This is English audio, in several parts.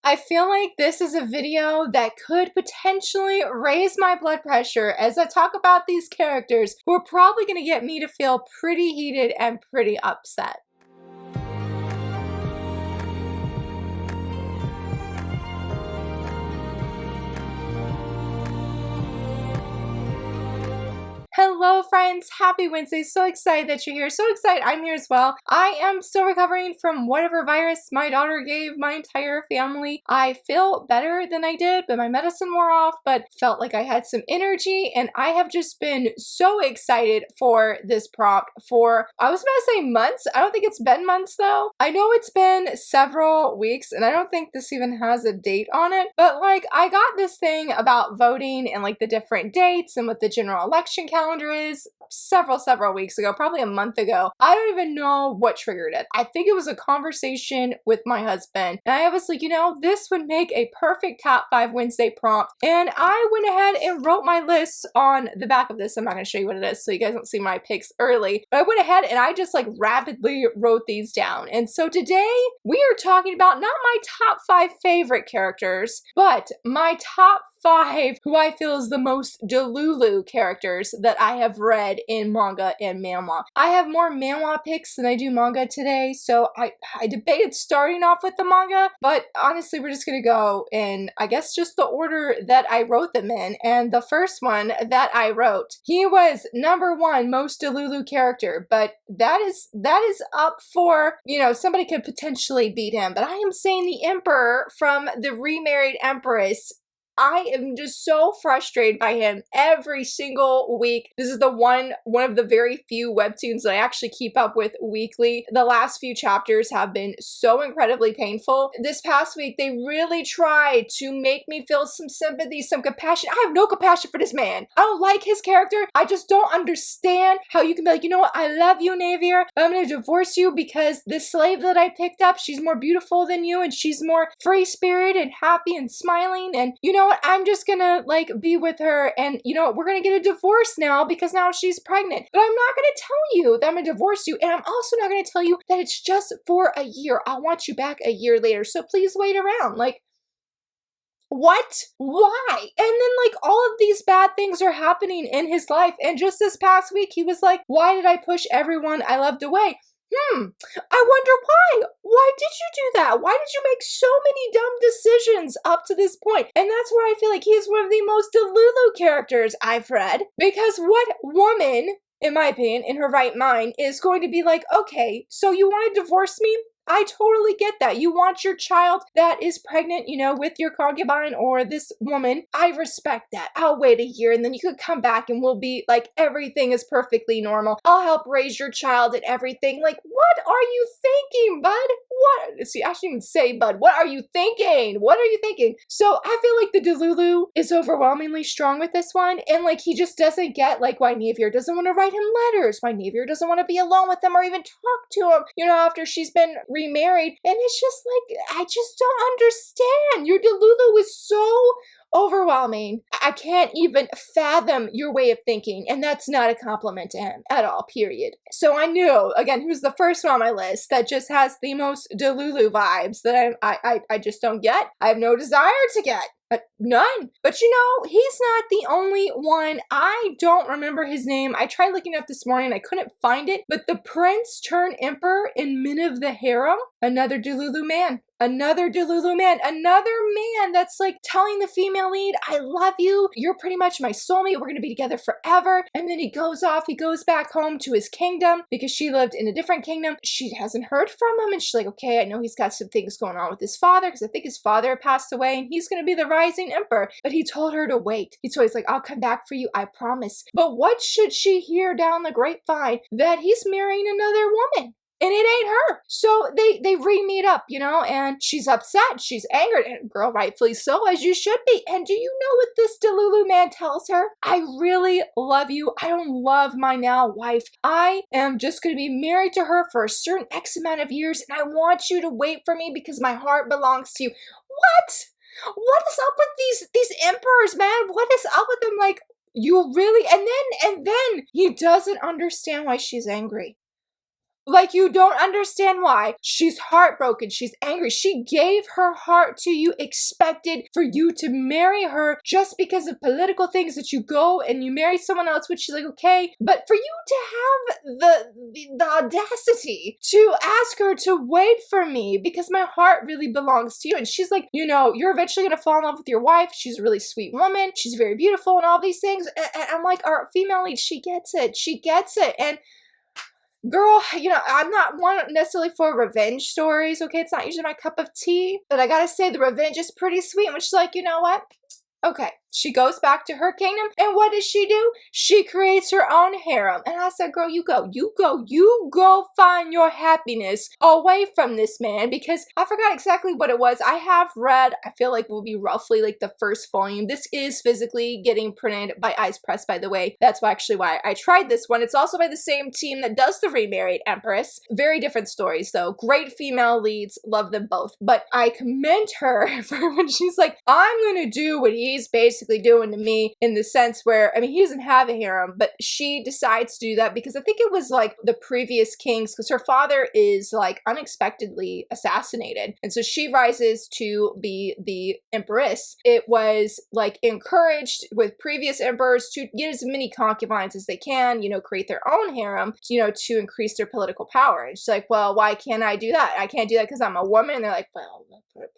I feel like this is a video that could potentially raise my blood pressure as I talk about these characters who are probably going to get me to feel pretty heated and pretty upset. Hello friends, happy Wednesday. So excited that you're here. So excited I'm here as well. I am still recovering from whatever virus my daughter gave my entire family. I feel better than I did, but my medicine wore off, but felt like I had some energy, and I have just been so excited for this prompt for, I was gonna say months. I don't think it's been months though. I know it's been several weeks, and I don't think this even has a date on it, but like I got this thing about voting and like the different dates and what the general election calendar is several weeks ago, probably a month ago. I don't even know what triggered it. I think it was a conversation with my husband, and I was like, you know, this would make a perfect top 5 Wednesday prompt, and I went ahead and wrote my list on the back of this. I'm not going to show you what it is so you guys don't see my picks early, but I went ahead and I just like rapidly wrote these down. And so today we are talking about not my top 5 favorite characters, but my top 5 who I feel is the most Delulu characters that I have read in manga and manhwa. I have more manhwa picks than I do manga today, so I debated starting off with the manga, but honestly we're just gonna go in, I guess, just the order that I wrote them in. And the first one that I wrote, he was number 1 most Delulu character, but that is up for, you know, somebody could potentially beat him, but I am saying the Emperor from the Remarried Empress. I am just so frustrated by him every single week. This is the one of the very few webtoons that I actually keep up with weekly. The last few chapters have been so incredibly painful. This past week, they really tried to make me feel some sympathy, some compassion. I have no compassion for this man. I don't like his character. I just don't understand how you can be like, you know what, I love you, Navier, but I'm gonna divorce you because this slave that I picked up, she's more beautiful than you, and she's more free-spirited and happy and smiling, and you know what, I'm just gonna like be with her, and you know, we're gonna get a divorce now because now she's pregnant. But I'm not gonna tell you that I'm gonna divorce you, and I'm also not gonna tell you that it's just for a year. I want you back a year later, so please wait around. Like, what? Why? And then like all of these bad things are happening in his life, and just this past week he was like, why did I push everyone I loved away? I wonder why. Why did you do that? Why did you make so many dumb decisions up to this point? And that's where I feel like he's one of the most Delulu characters I've read. Because what woman, in my opinion, in her right mind, is going to be like, okay, so you want to divorce me? I totally get that. You want your child that is pregnant, you know, with your concubine or this woman. I respect that. I'll wait a year and then you could come back and we'll be like, everything is perfectly normal. I'll help raise your child and everything. Like, what are you thinking, bud? What? See, I shouldn't even say, bud. What are you thinking? What are you thinking? So I feel like the Delulu is overwhelmingly strong with this one. And like, he just doesn't get like why Navier doesn't want to write him letters. Why Navier doesn't want to be alone with him or even talk to him, you know, after she's been remarried. And it's just like, I just don't understand. Your Delulu is so overwhelming. I can't even fathom your way of thinking, and that's not a compliment to him at all, period. So I knew, again, he was the first one on my list that just has the most Delulu vibes that I just don't get. I have no desire to get. None. But you know, he's not the only one. I don't remember his name. I tried looking up this morning. I couldn't find it. But the prince turned emperor in Men of the Harem, another Delulu man. Another Delulu man. Another man that's like telling the female lead, I love you. You're pretty much my soulmate. We're going to be together forever. And then he goes off. He goes back home to his kingdom because she lived in a different kingdom. She hasn't heard from him. And she's like, okay, I know he's got some things going on with his father because I think his father passed away and he's going to be the rising emperor. But he told her to wait. He's always like, I'll come back for you. I promise. But what should she hear down the grapevine? That he's marrying another woman. And it ain't her. So they re-meet up, you know, and she's upset, she's angered, and girl, rightfully so, as you should be. And do you know what this Delulu man tells her? I really love you. I don't love my now wife. I am just going to be married to her for a certain X amount of years, and I want you to wait for me because my heart belongs to you. What? What is up with these emperors, man? What is up with them? Like, you really, and then he doesn't understand why she's angry. Like, you don't understand why. She's heartbroken. She's angry. She gave her heart to you, expected for you to marry her just because of political things, that you go and you marry someone else, which she's like, okay. But for you to have the audacity to ask her to wait for me because my heart really belongs to you. And she's like, you know, you're eventually going to fall in love with your wife. She's a really sweet woman. She's very beautiful and all these things. And I'm like, our female lead, she gets it. She gets it. And girl, you know, I'm not one necessarily for revenge stories, okay? It's not usually my cup of tea, but I gotta say the revenge is pretty sweet. And she's like, you know what? Okay, she goes back to her kingdom, and what does she do? She creates her own harem. And I said, girl, you go find your happiness away from this man, because I forgot exactly what it was. I have read, I feel like it will be roughly like the first volume. This is physically getting printed by Ice Press, by the way. That's actually why I tried this one. It's also by the same team that does The Remarried Empress. Very different stories though. Great female leads, love them both. But I commend her for when she's like, I'm gonna do what he's basically doing to me, in the sense where, I mean, he doesn't have a harem, but she decides to do that because I think it was like the previous kings, because her father is like unexpectedly assassinated. And so she rises to be the empress. It was like encouraged with previous emperors to get as many concubines as they can, you know, create their own harem, you know, to increase their political power. And she's like, well, why can't I do that? I can't do that because I'm a woman. And they're like, well,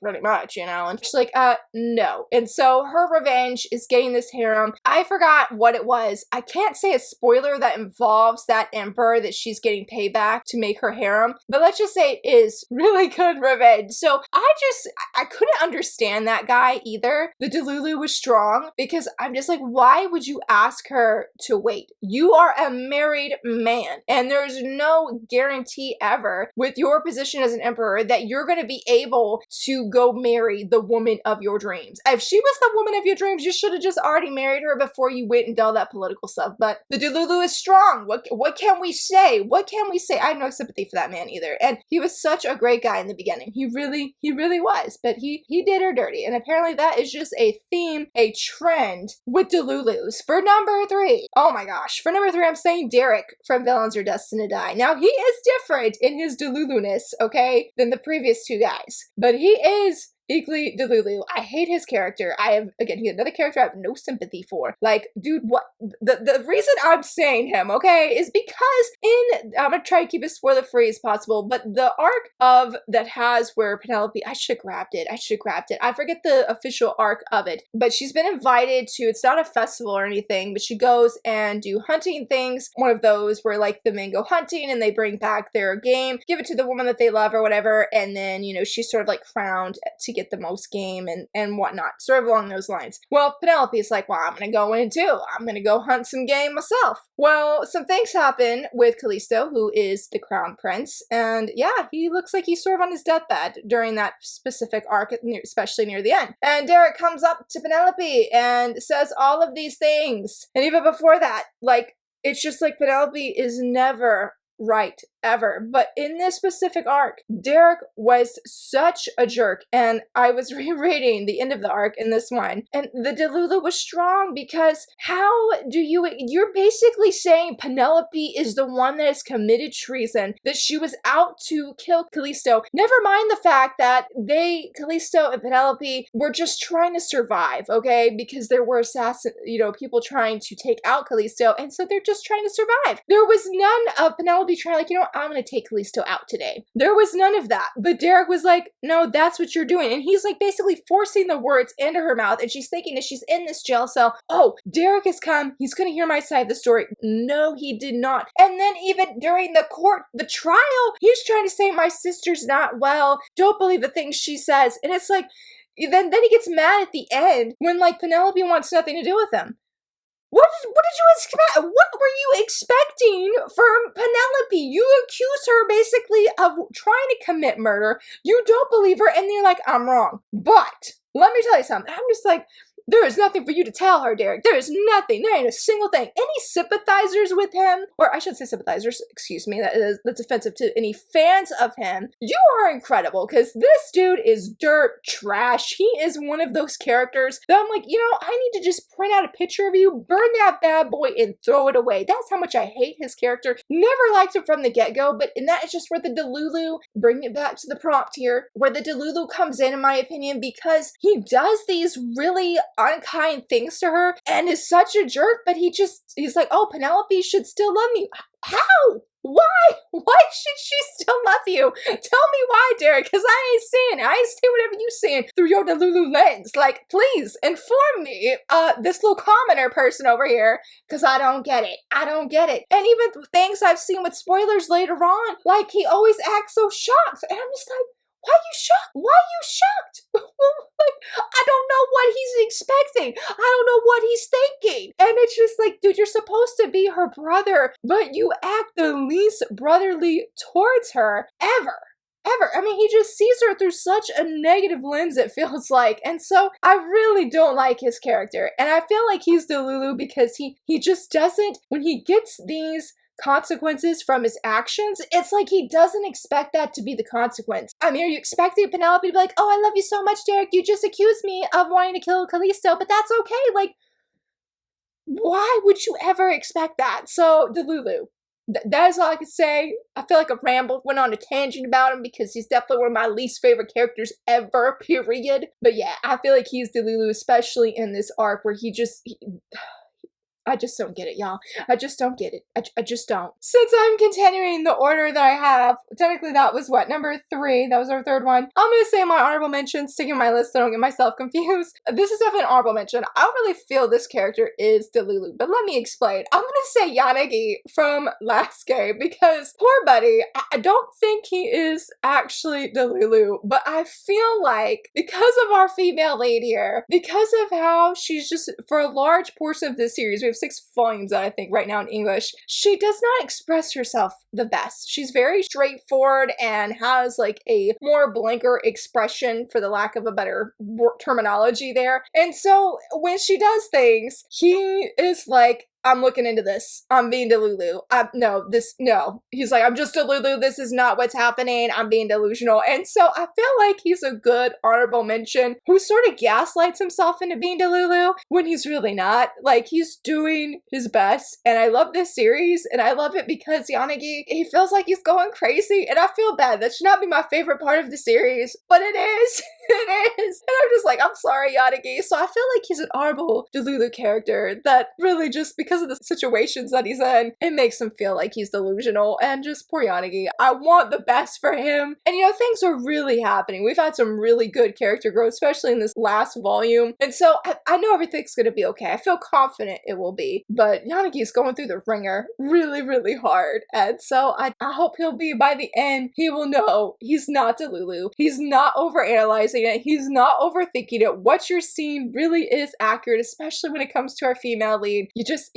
pretty much, you know. And she's like, no. And so her revenge is getting this harem. I forgot what it was. I can't say a spoiler that involves that emperor that she's getting payback to make her harem, but let's just say it is really good revenge. So I couldn't understand that guy either. The Delulu was strong, because I'm just like, why would you ask her to wait? You are a married man, and there's no guarantee ever with your position as an emperor that you're going to be able to go marry the woman of your dreams. If she was the woman of your dreams, you should have just already married her before you went and did all that political stuff. But the Delulu is strong. What can we say? What can we say? I have no sympathy for that man either. And he was such a great guy in the beginning. He really was. But he did her dirty. And apparently that is just a theme, a trend with Delulus. For number 3, oh my gosh. For number 3, I'm saying Derek from Villains Are Destined to Die. Now, he is different in his Delulu-ness, okay, than the previous 2 guys. But he is equally Delulu. I hate his character. He's another character I have no sympathy for. Like, dude, what? The reason I'm saying him, okay, is because I'm gonna try to keep it spoiler free as possible, but the arc that has where Penelope, I should have grabbed it. I forget the official arc of it, but she's been invited to, it's not a festival or anything, but she goes and do hunting things. One of those where like the men go hunting and they bring back their game, give it to the woman that they love or whatever, and then, you know, she's sort of like crowned to get the most game and whatnot, sort of along those lines. Well, Penelope's like, well, I'm gonna go in too. I'm gonna go hunt some game myself. Well, some things happen with Callisto, who is the crown prince, and yeah, he looks like he's sort of on his deathbed during that specific arc, especially near the end. And Derek comes up to Penelope and says all of these things. And even before that, like, it's just like Penelope is never right, ever. But in this specific arc, Derek was such a jerk, and I was rereading the end of the arc in this one, and the Delulu was strong, because you're basically saying Penelope is the one that has committed treason, that she was out to kill Callisto. Never mind the fact that Callisto and Penelope were just trying to survive, okay, because there were people trying to take out Callisto, and so they're just trying to survive. There was none of Penelope trying, like, you know, I'm gonna take Callisto out today. There was none of that. But Derek was like, no, that's what you're doing. And he's like basically forcing the words into her mouth, and she's thinking that she's in this jail cell. Oh, Derek has come. He's gonna hear my side of the story. No, he did not. And then even during the trial, he's trying to say my sister's not well. Don't believe the things she says. And it's like, then he gets mad at the end when like Penelope wants nothing to do with him. What did you expect? What were you expecting from Penelope? You accuse her basically of trying to commit murder. You don't believe her, and you're like, I'm wrong. But let me tell you something. I'm just like, There is nothing for you to tell her, Derek. There is nothing. There ain't a single thing. Any sympathizers with him, or I shouldn't say sympathizers, excuse me, that's offensive to any fans of him. You are incredible, because this dude is dirt trash. He is one of those characters that I'm like, you know, I need to just print out a picture of you, burn that bad boy, and throw it away. That's how much I hate his character. Never liked him from the get-go, but and that is just where the Delulu, bring it back to the prompt here, where the Delulu comes in my opinion, because he does these really unkind things to her and is such a jerk, but he's like, oh, Penelope should still love me. How? Why? Why should she still love you? Tell me why, Derek, because I ain't seeing it. I ain't seeing whatever you seeing through your Delulu lens. Like, please inform me, this little commenter person over here, because I don't get it. I don't get it. And even things I've seen with spoilers later on, like he always acts so shocked. And I'm just like, why are you shocked? Why are you shocked? Like, I don't know what he's expecting. I don't know what he's thinking. And it's just like, dude, you're supposed to be her brother, but you act the least brotherly towards her ever. Ever. I mean, he just sees her through such a negative lens, it feels like. And so I really don't like his character. And I feel like he's Delulu because he just doesn't, when he gets these consequences from his actions, it's like he doesn't expect that to be the consequence. I mean, are you expecting Penelope to be like, oh, I love you so much, Derek, you just accused me of wanting to kill Callisto, but that's okay. Like, why would you ever expect that? So, Delulu. That is all I can say. I feel like a ramble, went on a tangent about him because he's definitely one of my least favorite characters ever, period. But yeah, I feel like he's Delulu, especially in this arc where I just don't get it, y'all. I just don't get it. I just don't. Since I'm continuing the order that I have, technically that was what, number 3? That was our 3rd one. I'm gonna say my honorable mention, sticking my list so I don't get myself confused. This is definitely an honorable mention. I don't really feel this character is Delulu, but let me explain. I'm gonna say Yanagi from last game because poor buddy, I don't think he is actually Delulu, but I feel like because of our female lead here, because of how she's just, for a large portion of this series, we have 6 volumes that I think right now in English, she does not express herself the best. She's very straightforward and has like a more blanker expression, for the lack of a better terminology there. And so when she does things, he is like, I'm looking into this. I'm being Delulu. No. He's like, I'm just Delulu. This is not what's happening. I'm being delusional. And so I feel like he's a good honorable mention who sort of gaslights himself into being Delulu when he's really not. Like, he's doing his best. And I love this series. And I love it because Yanagi, he feels like he's going crazy. And I feel bad. That should not be my favorite part of the series. But it is. It is. And I'm just like, I'm sorry, Yanagi. So I feel like he's an honorable Delulu character that really just, because of the situations that he's in, it makes him feel like he's delusional. And just poor Yanagi. I want the best for him. And you know, things are really happening. We've had some really good character growth, especially in this last volume. And so I know everything's gonna be okay. I feel confident it will be. But Yanagi's going through the ringer really, really hard. And so I hope he'll be, by the end, he will know he's not Delulu. He's not overanalyzing it. He's not overthinking it. What you're seeing really is accurate, especially when it comes to our female lead.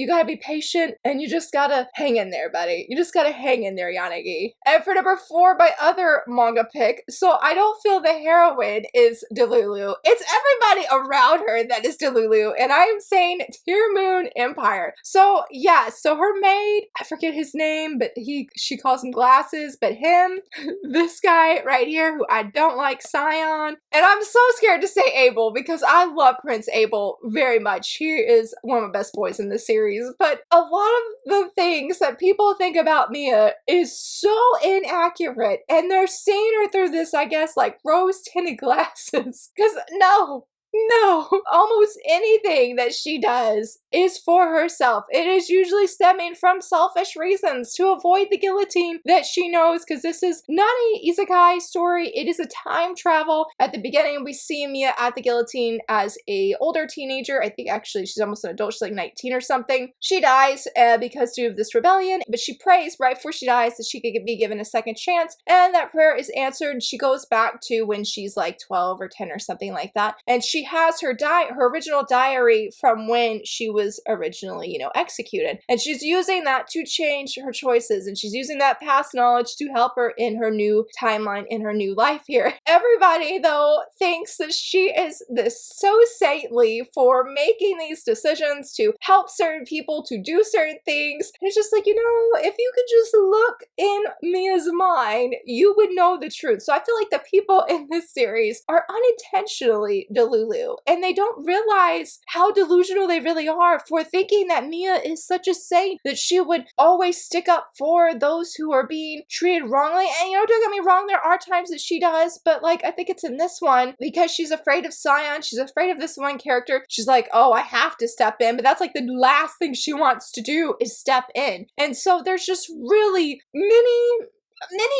You gotta be patient and you just gotta hang in there, buddy. You just gotta hang in there, Yanagi. And for number 4, my other manga pick, so I don't feel the heroine is Delulu. It's everybody around her that is Delulu, and I am saying Tear Moon Empire. So yeah, so her maid, I forget his name, but she calls him Glasses, but him, this guy right here who I don't like, Scion. And I'm so scared to say Abel because I love Prince Abel very much. He is one of my best boys in this series. But a lot of the things that people think about Mia is so inaccurate. And they're seeing her through this, I guess, like rose-tinted glasses. Because no, almost anything that she does is for herself. It is usually stemming from selfish reasons to avoid the guillotine that she knows, because this is not an isekai story. It is a time travel. At the beginning, we see Mia at the guillotine as a older teenager. I think actually she's almost an adult. She's like 19 or something. She dies because due to this rebellion, but she prays right before she dies that she could be given a second chance, and that prayer is answered. She goes back to when she's like 12 or 10 or something like that, and she she has her original diary from when she was originally, you know, executed. And she's using that to change her choices, and she's using that past knowledge to help her in her new timeline, in her new life here. Everybody, though, thinks that she is this so saintly for making these decisions to help certain people to do certain things. And it's just like, you know, if you could just look in Mia's mind, you would know the truth. So I feel like the people in this series are unintentionally Delulu, and they don't realize how delusional they really are for thinking that Mia is such a saint, that she would always stick up for those who are being treated wrongly. And you know, don't get me wrong, there are times that she does, but like I think it's in this one because she's afraid of Sion, she's afraid of this one character. She's like, oh, I have to step in, but that's like the last thing she wants to do is step in. And so there's just really many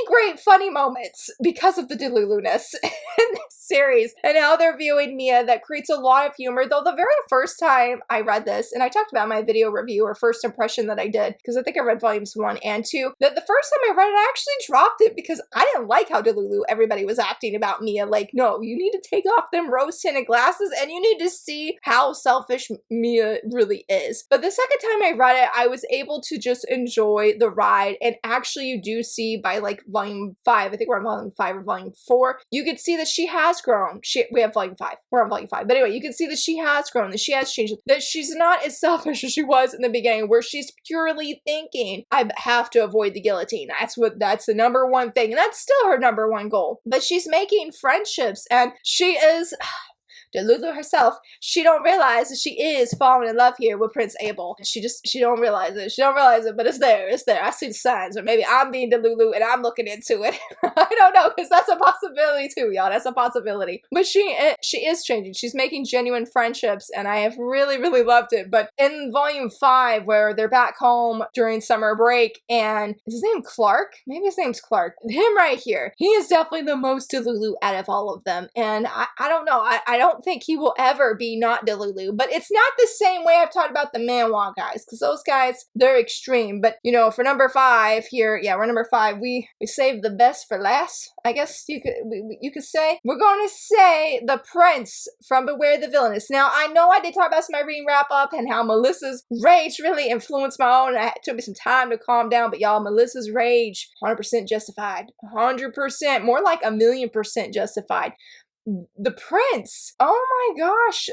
great funny moments because of the Delulu-ness in this series and how they're viewing Mia that creates a lot of humor. Though the very first time I read this, and I talked about my video review or first impression that I did, because I think I read volumes 1 and 2, that the first time I read it, I actually dropped it because I didn't like how Delulu everybody was acting about Mia. Like, no, you need to take off them rose-tinted glasses and you need to see how selfish Mia really is. But the second time I read it, I was able to just enjoy the ride, and actually you do see by like volume 5, I think we're on volume 5 or volume 4, you can see that she has grown. We have volume 5. We're on volume 5. But anyway, you can see that she has grown, that she has changed, that she's not as selfish as she was in the beginning, where she's purely thinking, I have to avoid the guillotine. That's the number one thing. And that's still her number one goal. But she's making friendships, and she is Delulu herself, she don't realize that she is falling in love here with Prince Abel. She don't realize it. She don't realize it, but it's there. It's there. I see the signs. Or maybe I'm being Delulu and I'm looking into it. I don't know, because that's a possibility too, y'all. That's a possibility. But she is changing. She's making genuine friendships, and I have really, really loved it. But in volume 5, where they're back home during summer break, and is his name Clark? Maybe his name's Clark. Him right here. He is definitely the most Delulu out of all of them. And I don't know. I don't think he will ever be not Delulu, but it's not the same way I've talked about the manhwa guys, because those guys, they're extreme. But you know, for number 5 here, yeah, we're number 5. We saved the best for last, I guess you could say. We're going to say the prince from Beware the Villainess. Now, I know I did talk about my reading wrap up and how Melissa's rage really influenced my own, and it took me some time to calm down, but y'all, Melissa's rage, 100% justified. 100%, more like 1,000,000% justified. The prince, oh my gosh,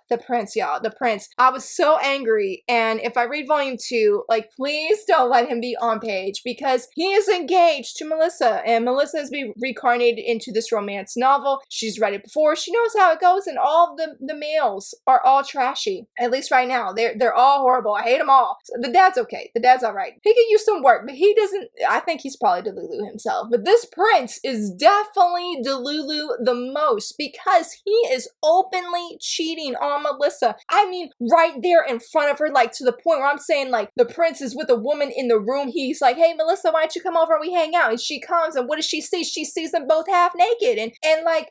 the prince, y'all, the prince. I was so angry, and if I read volume 2, like, please don't let him be on page, because he is engaged to Melissa, and Melissa has been reincarnated into this romance novel. She's read it before. She knows how it goes, and all the males are all trashy. At least right now, they're all horrible. I hate them all. So the dad's okay. The dad's all right. He could use some work, but he doesn't. I think he's probably Delulu himself. But this prince is definitely Delulu the most, because he is openly cheating on Melissa. I mean, right there in front of her, like to the point where I'm saying, like, the prince is with a woman in the room. He's like, hey, Melissa, why don't you come over and we hang out? And she comes, and what does she see? She sees them both half naked. And like,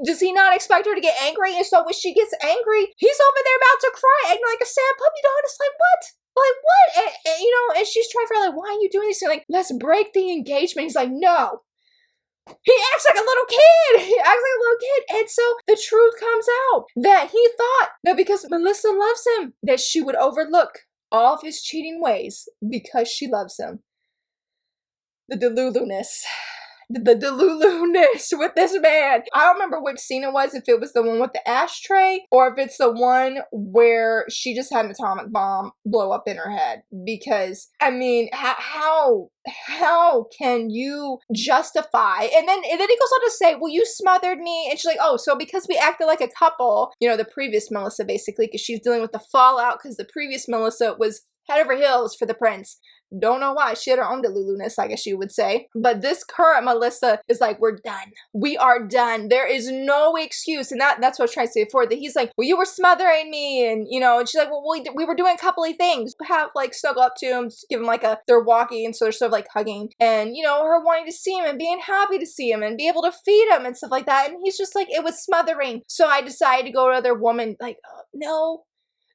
does he not expect her to get angry? And so when she gets angry, he's over there about to cry, acting like a sad puppy dog. It's like, what? Like, what? And, you know, and she's trying to figure out, like, why are you doing this? And like, let's break the engagement. He's like, no. He acts like a little kid. He acts like a little kid. And so the truth comes out that he thought that because Melissa loves him, that she would overlook all of his cheating ways because she loves him. The Delulu-ness. The Delulu-ness with this man. I don't remember which scene it was, if it was the one with the ashtray or if it's the one where she just had an atomic bomb blow up in her head. Because, I mean, how can you justify? And then he goes on to say, well, you smothered me. And she's like, oh, so because we acted like a couple, you know, the previous Melissa basically, because she's dealing with the fallout because the previous Melissa was head over heels for the prince. Don't know why. She had her own Delulu-ness, I guess you would say. But this current Melissa is like, we're done. We are done. There is no excuse. And that's what I was trying to say before. That he's like, well, you were smothering me. And, you know, and she's like, well, we were doing a couple of things. Have, like, snuggle up to him, give him, like, they're walking. And so they're sort of, like, hugging. And, you know, her wanting to see him and being happy to see him and be able to feed him and stuff like that. And he's just like, it was smothering. So I decided to go to another woman. Like, no.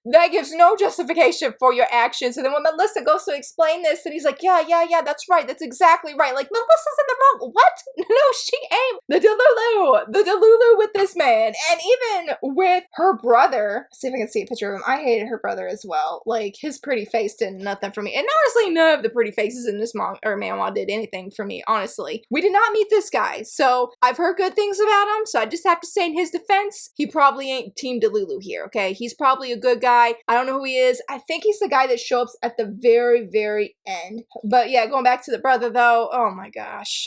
that gives no justification for your actions. And then when Melissa goes to explain this, and he's like, yeah, that's right. That's exactly right. Like, Melissa's in the wrong. What? No, she ain't. The Delulu with this man. And even with her brother, see if I can see a picture of him. I hated her brother as well. Like, his pretty face did nothing for me. And honestly, none of the pretty faces in this manhwa did anything for me, honestly. We did not meet this guy. So I've heard good things about him. So I just have to say in his defense, he probably ain't Team Delulu here, okay? He's probably a good guy. I don't know who he is. I think he's the guy that shows up at the very, very end. But yeah, going back to the brother though, oh my gosh.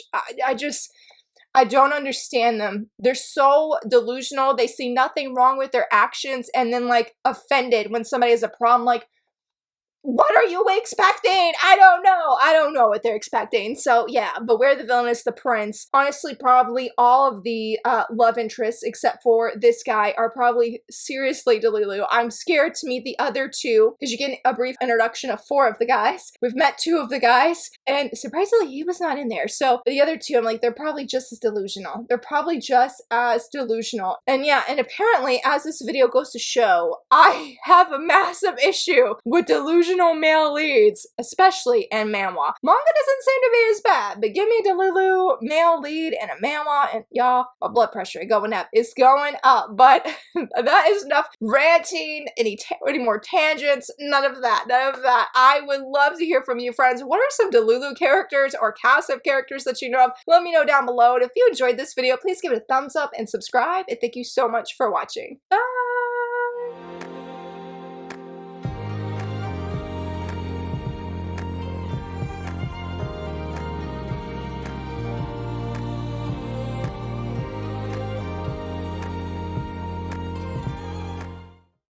I don't understand them. They're so delusional. They see nothing wrong with their actions and then like offended when somebody has a problem. Like, what are you expecting? I don't know. I don't know what they're expecting. So yeah, Beware the Villainous, the prince. Honestly, probably all of the love interests except for this guy are probably seriously Delulu. I'm scared to meet the other two because you get a brief introduction of 4 of the guys. We've met 2 of the guys and surprisingly he was not in there. So the other 2, I'm like, they're probably just as delusional. They're probably just as delusional. And yeah, and apparently as this video goes to show, I have a massive issue with delusional male leads, especially in manhwa. Manga doesn't seem to be as bad, but give me Delulu male lead and a manhwa, and y'all, my blood pressure is going up. It's going up, but that is enough ranting, any more tangents, none of that, none of that. I would love to hear from you, friends. What are some Delulu characters or cast of characters that you know of? Let me know down below, and if you enjoyed this video, please give it a thumbs up and subscribe, and thank you so much for watching. Bye!